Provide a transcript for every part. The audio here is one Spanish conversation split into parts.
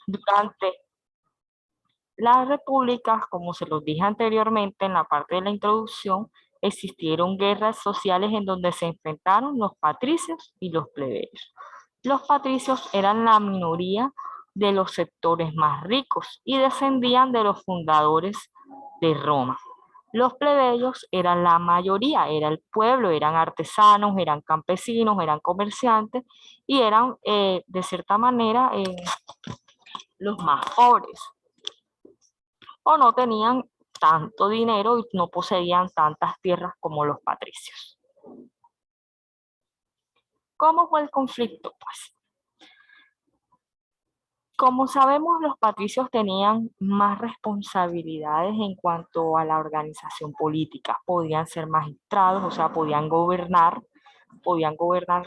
Durante las repúblicas, como se los dije anteriormente en la parte de la introducción, existieron guerras sociales en donde se enfrentaron los patricios y los plebeyos. Los patricios eran la minoría de los sectores más ricos y descendían de los fundadores de Roma. Los plebeyos eran la mayoría, era el pueblo, eran artesanos, eran campesinos, eran comerciantes y eran de cierta manera los más pobres o no tenían tanto dinero y no poseían tantas tierras como los patricios. ¿Cómo fue el conflicto? Pues, como sabemos, los patricios tenían más responsabilidades en cuanto a la organización política. Podían ser magistrados, o sea, podían gobernar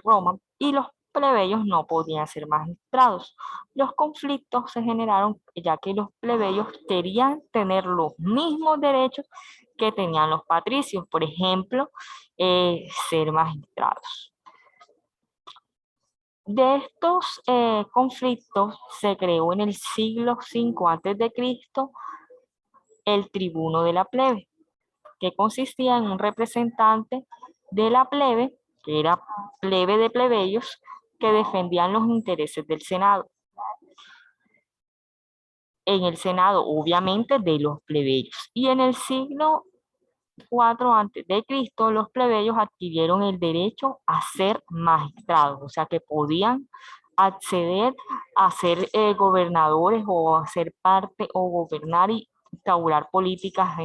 Roma, y los plebeyos no podían ser magistrados. Los conflictos se generaron ya que los plebeyos querían tener los mismos derechos que tenían los patricios, por ejemplo, ser magistrados. De estos conflictos se creó en el siglo V a.C. el tribuno de la plebe, que consistía en un representante de la plebe, que era plebe de plebeyos, que defendían los intereses del Senado. En el Senado, obviamente, de los plebeyos. Y en el siglo IV a.C., los plebeyos adquirieron el derecho a ser magistrados, o sea que podían acceder a ser gobernadores o a ser parte o gobernar y instaurar políticas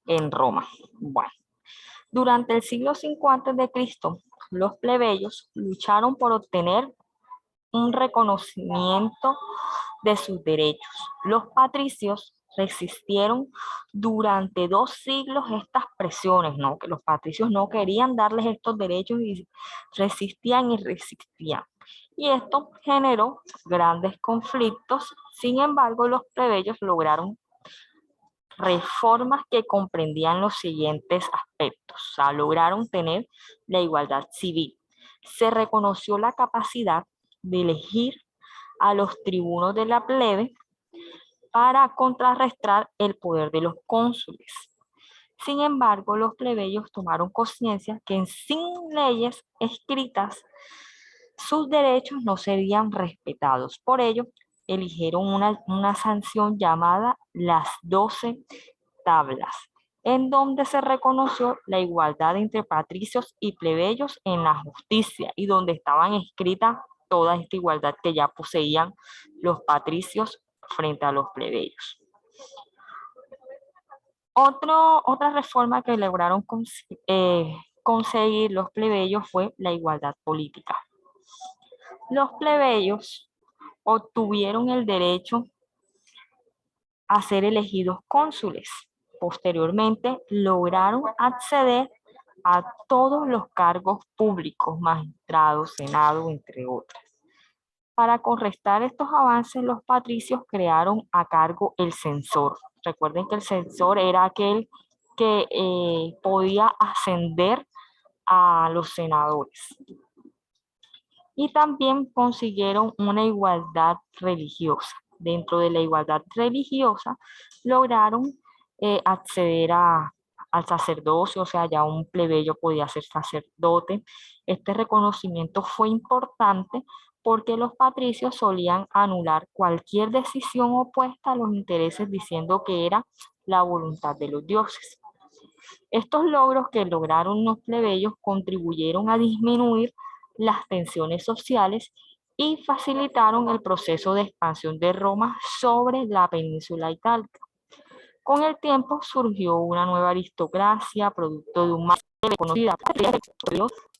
en Roma. Bueno, durante el siglo V a.C., los plebeyos lucharon por obtener un reconocimiento de sus derechos. Los patricios resistieron durante 2 siglos estas presiones, ¿no? Que los patricios no querían darles estos derechos y resistían y resistían. Y esto generó grandes conflictos. Sin embargo, los plebeyos lograron reformas que comprendían los siguientes aspectos. O sea, lograron tener la igualdad civil. Se reconoció la capacidad de elegir a los tribunos de la plebe para contrarrestar el poder de los cónsules. Sin embargo, los plebeyos tomaron conciencia que sin leyes escritas sus derechos no serían respetados. Por ello, eligieron una sanción llamada las 12 tablas, en donde se reconoció la igualdad entre patricios y plebeyos en la justicia y donde estaban escritas toda esta igualdad que ya poseían los patricios frente a los plebeyos. Otra reforma que lograron conseguir los plebeyos fue la igualdad política. Los plebeyos obtuvieron el derecho a ser elegidos cónsules. Posteriormente, lograron acceder a todos los cargos públicos, magistrados, senado, entre otras. Para contrarrestar estos avances, los patricios crearon a cargo el censor. Recuerden que el censor era aquel que podía ascender a los senadores. Y también consiguieron una igualdad religiosa. Dentro de la igualdad religiosa lograron acceder al sacerdocio, o sea, ya un plebeyo podía ser sacerdote. Este reconocimiento fue importante porque los patricios solían anular cualquier decisión opuesta a los intereses diciendo que era la voluntad de los dioses. Estos logros que lograron los plebeyos contribuyeron a disminuir las tensiones sociales y facilitaron el proceso de expansión de Roma sobre la península itálica. Con el tiempo surgió una nueva aristocracia, producto de un más conocida.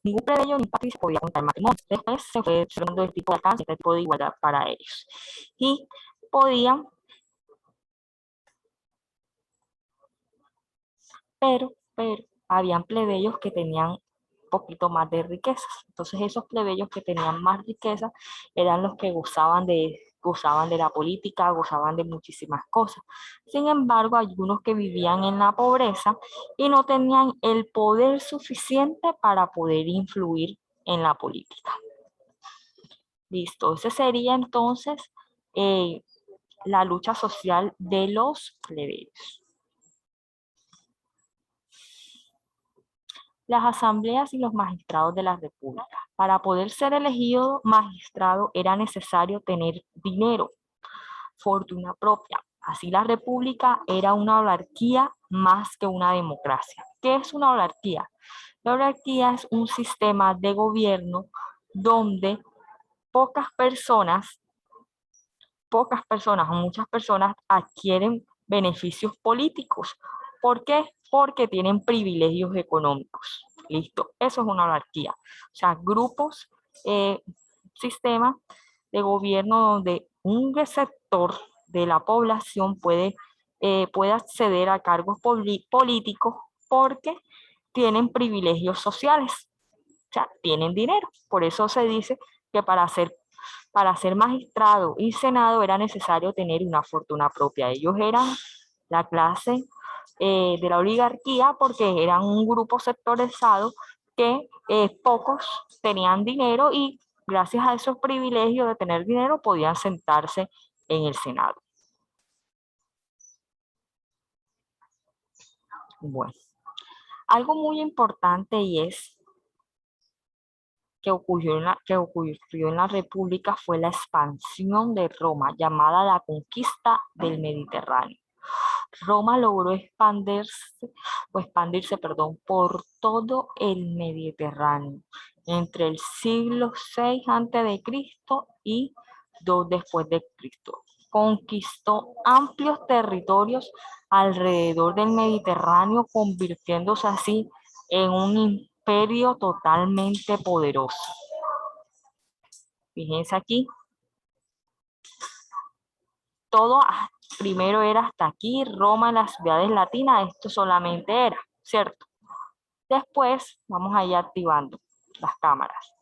Ningún plebeyo ni patricio podía contar matrimonio. Después se fue desarrollando este tipo de alcance, este tipo de igualdad para ellos. Y podían, pero habían plebeyos que tenían poquito más de riquezas. Entonces esos plebeyos que tenían más riquezas eran los que gozaban de la política, gozaban de muchísimas cosas. Sin embargo, hay algunos que vivían en la pobreza y no tenían el poder suficiente para poder influir en la política. Listo, ese sería entonces la lucha social de los plebeyos. Las asambleas y los magistrados de la República. Para poder ser elegido magistrado era necesario tener dinero, fortuna propia. Así la República era una oligarquía más que una democracia. ¿Qué es una oligarquía? La oligarquía es un sistema de gobierno donde pocas personas o muchas personas adquieren beneficios políticos. ¿Por qué? Porque tienen privilegios económicos. Listo, eso es una oligarquía. O sea, grupos, sistemas de gobierno donde un sector de la población puede acceder a cargos políticos porque tienen privilegios sociales, o sea, tienen dinero. Por eso se dice que para ser magistrado y senado era necesario tener una fortuna propia. Ellos eran la clase de la oligarquía porque eran un grupo sectorizado que pocos tenían dinero y gracias a esos privilegios de tener dinero podían sentarse en el Senado. Bueno, algo muy importante y es que ocurrió en la República fue la expansión de Roma, llamada la conquista del Mediterráneo. Roma logró expandirse, perdón, por todo el Mediterráneo entre el siglo VI a.C. y 2 después de Cristo. Conquistó amplios territorios alrededor del Mediterráneo, convirtiéndose así en un imperio totalmente poderoso. Fíjense aquí, todo primero era hasta aquí, Roma, las ciudades latinas, esto solamente era, ¿cierto? Después vamos a ir activando las cámaras.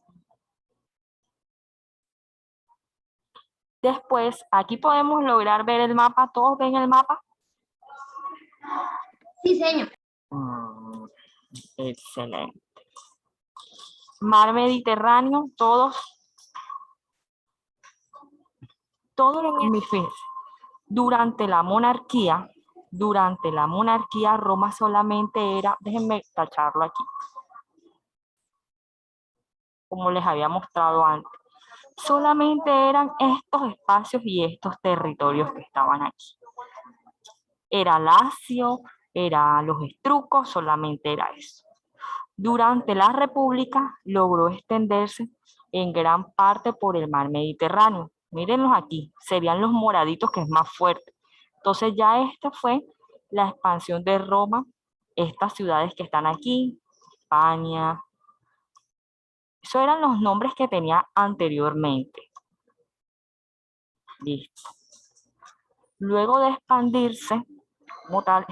Después, aquí podemos lograr ver el mapa. ¿Todos ven el mapa? Sí, señor. Excelente. Mar Mediterráneo, todos los hemisferios. Durante la monarquía, Roma solamente era, déjenme tacharlo aquí, como les había mostrado antes, solamente eran estos espacios y estos territorios que estaban aquí. Era Lacio, era los estrucos, solamente era eso. Durante la República logró extenderse en gran parte por el mar Mediterráneo. Mírenlos aquí, serían los moraditos que es más fuerte. Entonces ya esta fue la expansión de Roma, estas ciudades que están aquí, España. Esos eran los nombres que tenía anteriormente. Listo. Luego de expandirse como tal,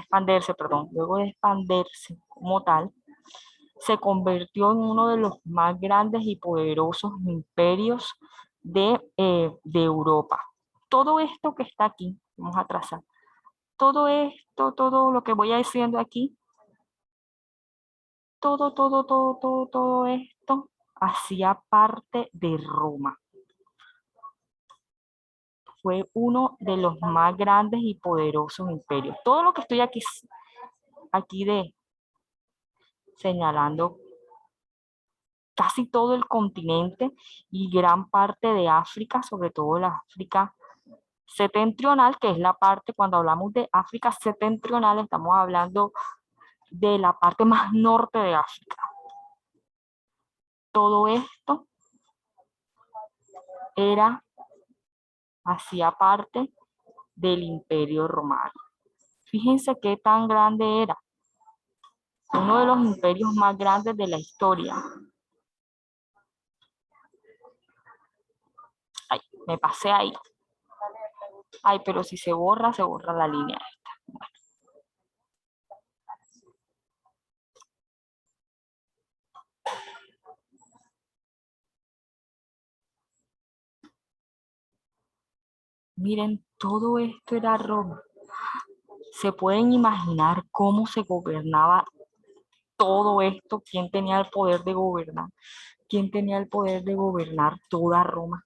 se convirtió en uno de los más grandes y poderosos imperios de Europa. Todo esto que está aquí, vamos a trazar, todo lo que voy diciendo aquí, todo esto hacía parte de Roma. Fue uno de los más grandes y poderosos imperios. Todo lo que estoy aquí señalando, casi todo el continente y gran parte de África, sobre todo la África septentrional, que es la parte, cuando hablamos de África septentrional, estamos hablando de la parte más norte de África. Todo esto hacía parte del Imperio Romano. Fíjense qué tan grande era. Uno de los imperios más grandes de la historia. Ay, me pasé ahí. Ay, pero si se borra la línea esta. Bueno. Miren, todo esto era Roma. ¿Se pueden imaginar cómo se gobernaba todo esto? ¿Quién tenía el poder de gobernar? ¿Quién tenía el poder de gobernar toda Roma?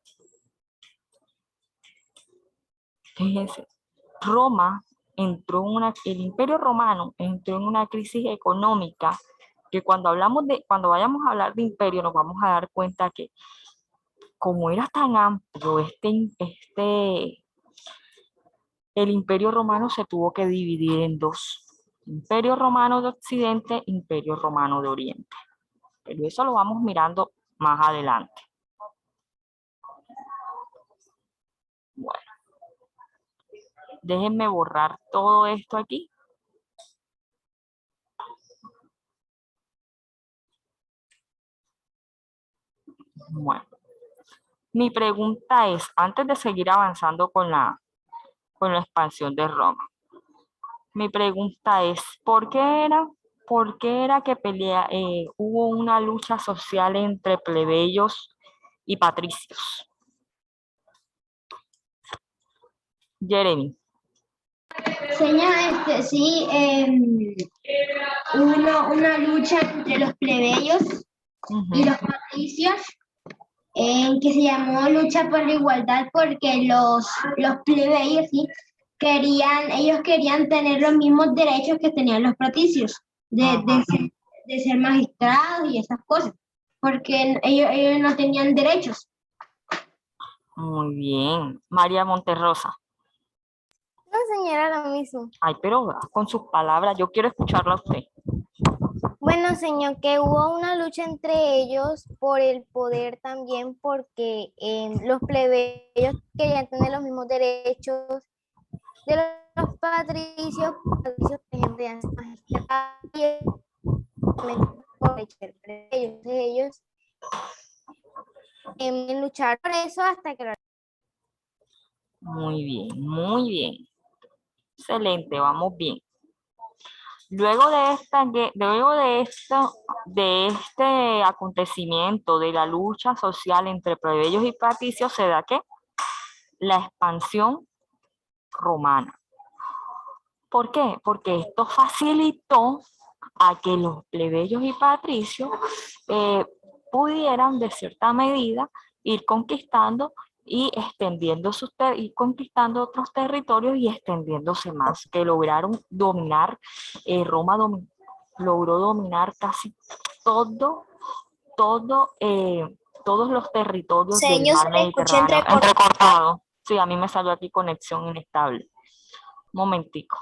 Fíjense, el Imperio Romano entró en una crisis económica que cuando vayamos a hablar de imperio nos vamos a dar cuenta que como era tan amplio el Imperio Romano se tuvo que dividir en dos: Imperio Romano de Occidente, Imperio Romano de Oriente. Pero eso lo vamos mirando más adelante. Bueno, déjenme borrar todo esto aquí. Bueno, mi pregunta es, antes de seguir avanzando con la expansión de Roma, mi pregunta es, por qué era que hubo una lucha social entre plebeyos y patricios? Jeremy. Señor, sí, hubo una lucha entre los plebeyos y los patricios, que se llamó lucha por la igualdad porque los plebeyos, ¿sí? Ellos querían tener los mismos derechos que tenían los patricios, de ser magistrados y esas cosas, porque ellos no tenían derechos. Muy bien. María Monterrosa. No, señora, lo mismo. Ay, pero con sus palabras, yo quiero escucharla a usted. Bueno, señor, que hubo una lucha entre ellos por el poder también, porque los plebeyos querían tener los mismos derechos de los patricios, por ejemplo, eran magistrados, por ellos lucharon por eso hasta que lo... Muy bien, muy bien. Excelente, vamos bien. Luego de este acontecimiento de la lucha social entre plebeyos y patricios, se da ¿qué? La expansión romana. ¿Por qué? Porque esto facilitó a que los plebeyos y patricios pudieran de cierta medida ir conquistando y ir conquistando otros territorios y extendiéndose más, que lograron dominar, Roma logró dominar casi todo, todos los territorios del Señor, mar se le escucha Mediterráneo. Entrecortado. Sí, a mí me salió aquí conexión inestable. Un momentico.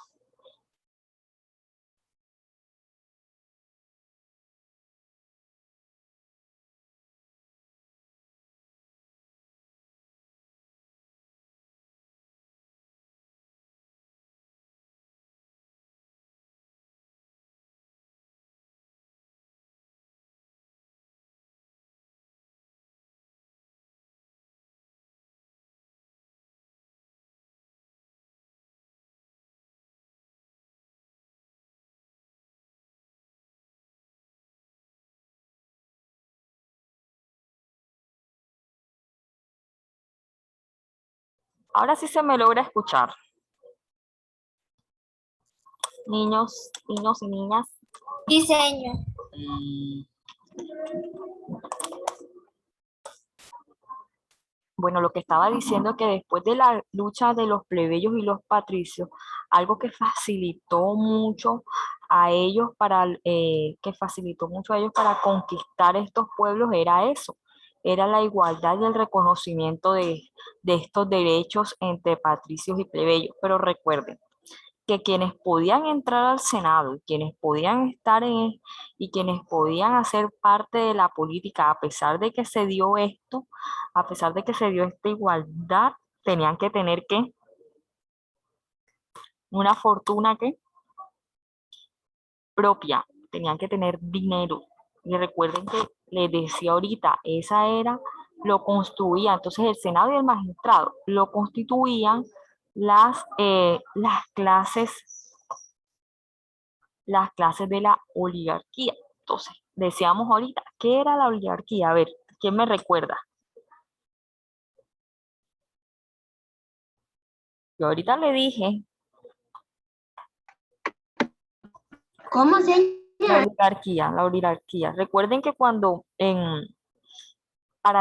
Ahora sí se me logra escuchar. Niños y niñas. Sí, señor. Bueno, lo que estaba diciendo es que después de la lucha de los plebeyos y los patricios, algo que facilitó mucho a ellos para conquistar estos pueblos era eso, era la igualdad y el reconocimiento de estos derechos entre patricios y plebeyos. Pero recuerden, que quienes podían entrar al Senado y quienes podían y quienes podían hacer parte de la política, a pesar de que se dio esto, a pesar de que se dio esta igualdad, tenían que tener una fortuna propia, tenían que tener dinero. Y recuerden que les decía ahorita, lo construía, entonces el Senado y el magistrado lo constituían las clases de la oligarquía. Entonces, decíamos ahorita, ¿qué era la oligarquía? A ver, ¿quién me recuerda? Yo ahorita le dije, ¿Cómo, señor? la oligarquía. Recuerden que para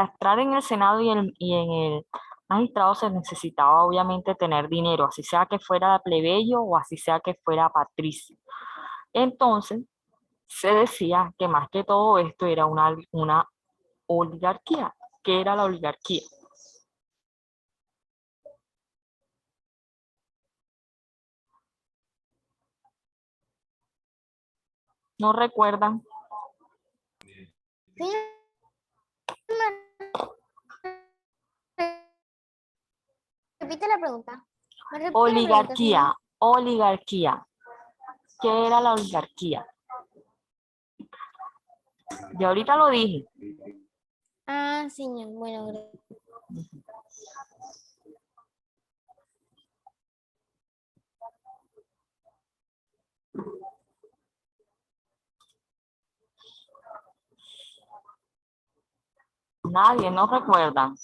entrar en el Senado y en el magistrado se necesitaba obviamente tener dinero, así sea que fuera plebeyo o así sea que fuera patricio. Entonces, se decía que más que todo esto era una oligarquía. ¿Qué era la oligarquía? ¿No recuerdan? Señor, repite la pregunta. ¿Me repite la pregunta, señor? Oligarquía, oligarquía. ¿Qué era la oligarquía? Yo ahorita lo dije. Ah, señor, bueno, gracias. Nadie, no recuerdan.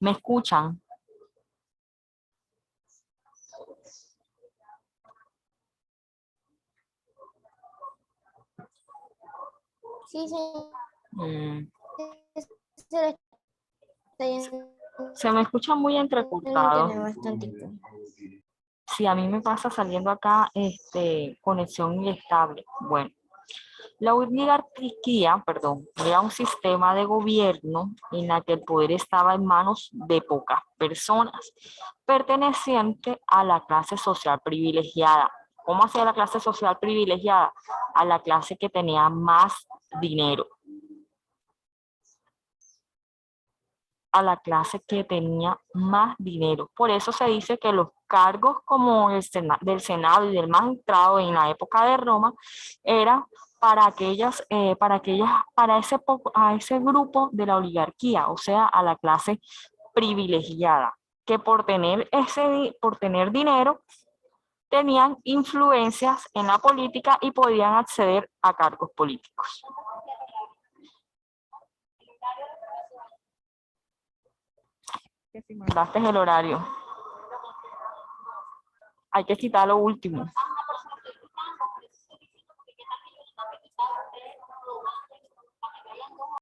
¿Me escuchan? Sí, señor. Mm, Se lo está yendo Se me escucha muy el internet entrecortado. bastantito. Sí, a mí me pasa saliendo acá conexión inestable. Bueno, la oligarquía, perdón, era un sistema de gobierno en la que el poder estaba en manos de pocas personas, perteneciente a la clase social privilegiada. ¿Cómo hacía la clase social privilegiada? A la clase que tenía más dinero, a la clase que tenía más dinero. Por eso se dice que los cargos como del Senado y del magistrado en la época de Roma eran para ese grupo de la oligarquía, o sea, a la clase privilegiada, que por tener dinero tenían influencias en la política y podían acceder a cargos políticos. Que si mandaste el horario, hay que quitar lo último.